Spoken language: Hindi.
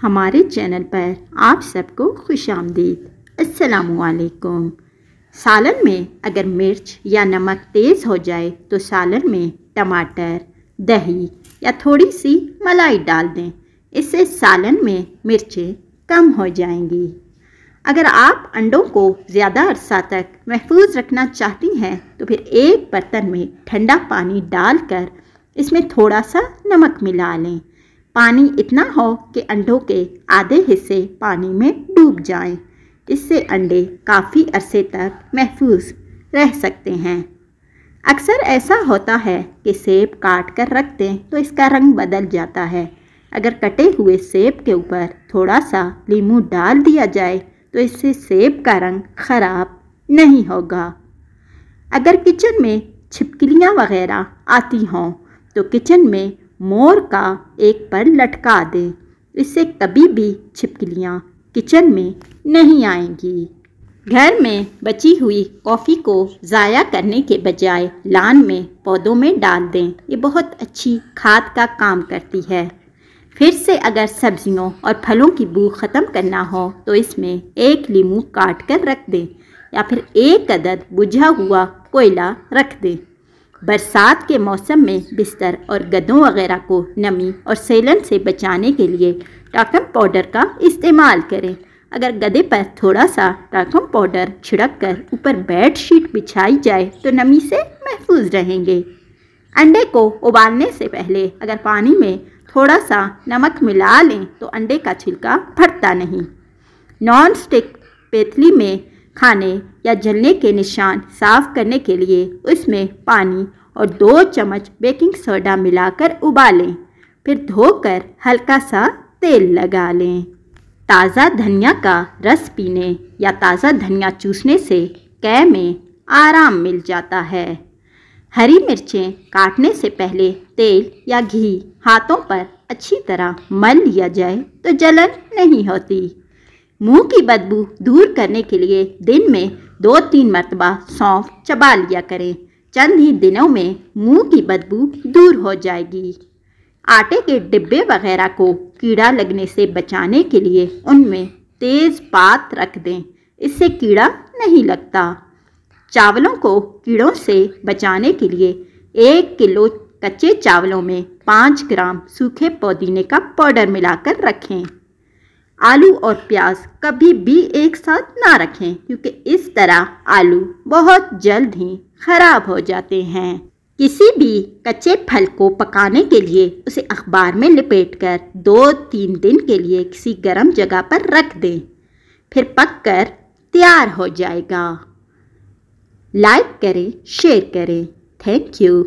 हमारे चैनल पर आप सबको खुशामदीद। अस्सलामुअलैकुम। सालन में अगर मिर्च या नमक तेज़ हो जाए तो सालन में टमाटर, दही या थोड़ी सी मलाई डाल दें। इससे सालन में मिर्चें कम हो जाएंगी। अगर आप अंडों को ज़्यादा अरसा तक महफूज रखना चाहती हैं तो फिर एक बर्तन में ठंडा पानी डालकर इसमें थोड़ा सा नमक मिला लें। पानी इतना हो कि अंडों के आधे हिस्से पानी में डूब जाएं। इससे अंडे काफ़ी अरसे तक महफूज रह सकते हैं। अक्सर ऐसा होता है कि सेब काट कर रख दें तो इसका रंग बदल जाता है। अगर कटे हुए सेब के ऊपर थोड़ा सा नींबू डाल दिया जाए तो इससे सेब का रंग ख़राब नहीं होगा। अगर किचन में छिपकलियाँ वगैरह आती हों तो किचन में मोर का एक पर लटका दें। इससे कभी भी छिपकलियाँ किचन में नहीं आएंगी। घर में बची हुई कॉफ़ी को ज़ाया करने के बजाय लान में पौधों में डाल दें। ये बहुत अच्छी खाद का काम करती है। फिर से अगर सब्जियों और फलों की बू ख़त्म करना हो तो इसमें एक नींबू काट कर रख दें या फिर एक अदद बुझा हुआ कोयला रख दें। बरसात के मौसम में बिस्तर और गद्दों वगैरह को नमी और सेलन से बचाने के लिए टाल्कम पाउडर का इस्तेमाल करें। अगर गद्दे पर थोड़ा सा टाल्कम पाउडर छिड़क कर ऊपर बेड शीट बिछाई जाए तो नमी से महफूज रहेंगे। अंडे को उबालने से पहले अगर पानी में थोड़ा सा नमक मिला लें तो अंडे का छिलका फटता नहीं। नॉन स्टिक पतीली में खाने या जलने के निशान साफ करने के लिए उसमें पानी और 2 चम्मच बेकिंग सोडा मिलाकर उबालें। फिर धोकर हल्का सा तेल लगा लें। ताज़ा धनिया का रस पीने या ताज़ा धनिया चूसने से कै में आराम मिल जाता है। हरी मिर्चें काटने से पहले तेल या घी हाथों पर अच्छी तरह मल लिया जाए तो जलन नहीं होती। मुंह की बदबू दूर करने के लिए दिन में 2-3 मरतबा सौंफ चबा लिया करें। चंद ही दिनों में मुंह की बदबू दूर हो जाएगी। आटे के डिब्बे वगैरह को कीड़ा लगने से बचाने के लिए उनमें तेज़ पात रख दें। इससे कीड़ा नहीं लगता। चावलों को कीड़ों से बचाने के लिए 1 किलो कच्चे चावलों में 5 ग्राम सूखे पुदीने का पाउडर मिलाकर रखें। आलू और प्याज कभी भी एक साथ ना रखें क्योंकि इस तरह आलू बहुत जल्द ही ख़राब हो जाते हैं। किसी भी कच्चे फल को पकाने के लिए उसे अखबार में लपेटकर 2-3 दिन के लिए किसी गर्म जगह पर रख दें। फिर पककर तैयार हो जाएगा। लाइक करें, शेयर करें। Thank you.